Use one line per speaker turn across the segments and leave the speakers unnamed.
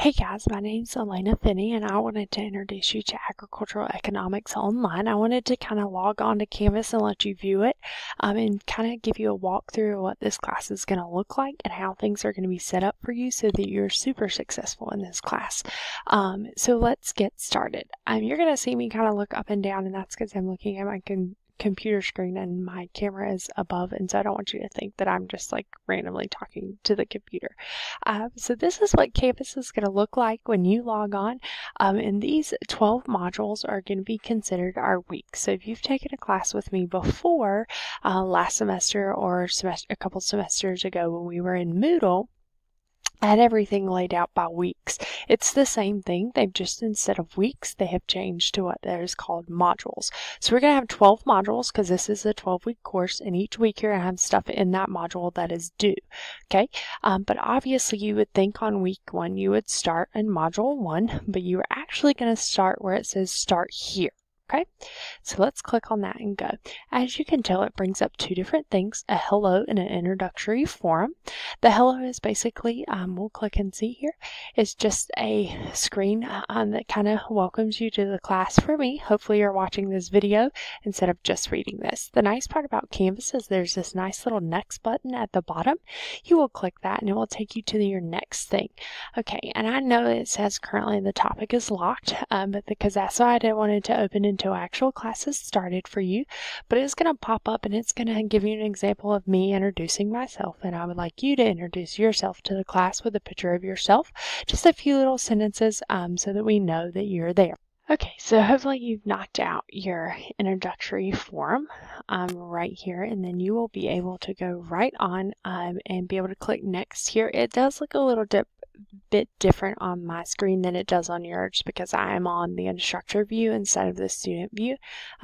Hey guys, my name's Elena Finney and I wanted to introduce you to Agricultural Economics Online. I wanted to kind of log on to Canvas and let you view it and kind of give you a walkthrough of what this class is going to look like and how things are going to be set up for you so that you're super successful in this class. So let's get started. You're going to see me kind of look up and down, and that's because I'm looking at my computer screen and my camera is above, and so I don't want you to think that I'm just like randomly talking to the computer. So this is what Canvas is going to look like when you log on, and these 12 modules are going to be considered our week. So if you've taken a class with me before, last semester or a couple semesters ago when we were in Moodle, I had everything laid out by weeks. It's the same thing. They've just, instead of weeks, they have changed to what is called modules. So we're going to have 12 modules because this is a 12-week course, and each week you're going to have stuff in that module that is due. Okay, but obviously you would think on week 1 you would start in module 1, but you are actually going to start where it says start here. Okay, so let's click on that and go. As you can tell, it brings up two different things, a hello and an introductory forum. The hello is basically, we'll click and see here, it's just a screen that kind of welcomes you to the class for me. Hopefully you're watching this video instead of just reading this. The nice part about Canvas is there's this nice little next button at the bottom. You will click that and it will take you to your next thing. Okay, and I know it says currently the topic is locked, but because that's why I didn't want it to open until actual classes started for you, but it's going to pop up and it's going to give you an example of me introducing myself, and I would like you to introduce yourself to the class with a picture of yourself, just a few little sentences so that we know that you're there. Okay, so hopefully you've knocked out your introductory form right here, and then you will be able to go right on and be able to click next here. It does look a little bit different on my screen than it does on yours because I am on the instructor view instead of the student view,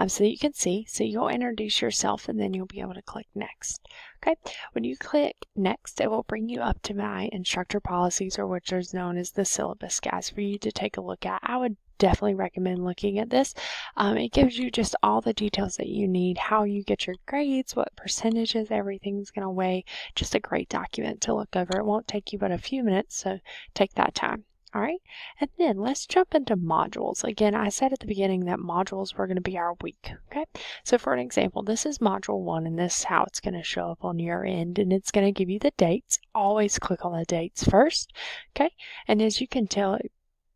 so that you can see. So you'll introduce yourself and then you'll be able to click next. Okay, when you click next, it will bring you up to my instructor policies, or which is known as the syllabus guides, for you to take a look at. I would definitely recommend looking at this. It gives you just all the details that you need, how you get your grades, what percentages everything's going to weigh. Just a great document to look over. It won't take you but a few minutes, so take that time. All right, and then let's jump into modules. Again, I said at the beginning that modules were going to be our week. Okay, so for an example, this is module 1, and this is how it's going to show up on your end, and it's going to give you the dates. Always click on the dates first. Okay, and as you can tell, it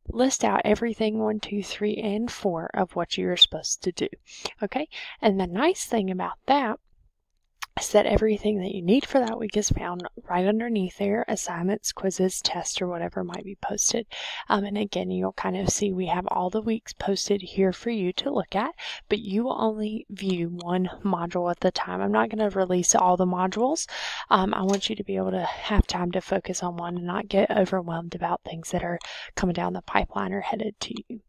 list out everything 1, 2, 3, and 4 of what you're supposed to do. Okay, and the nice thing about that is that everything that you need for that week is found right underneath there, assignments, quizzes, tests, or whatever might be posted. And again, you'll kind of see we have all the weeks posted here for you to look at, but you will only view one module at the time. I'm not going to release all the modules. I want you to be able to have time to focus on one and not get overwhelmed about things that are coming down the pipeline or headed to you.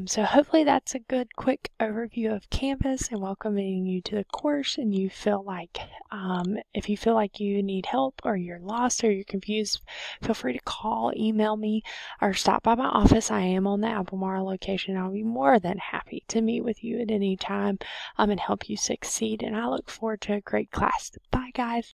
So hopefully that's a good quick overview of Canvas and welcoming you to the course, and you feel like if you feel like you need help or you're lost or you're confused, feel free to call, email me, or stop by my office. I am on the Albemarle location. I'll be more than happy to meet with you at any time and help you succeed, and I look forward to a great class. Bye guys.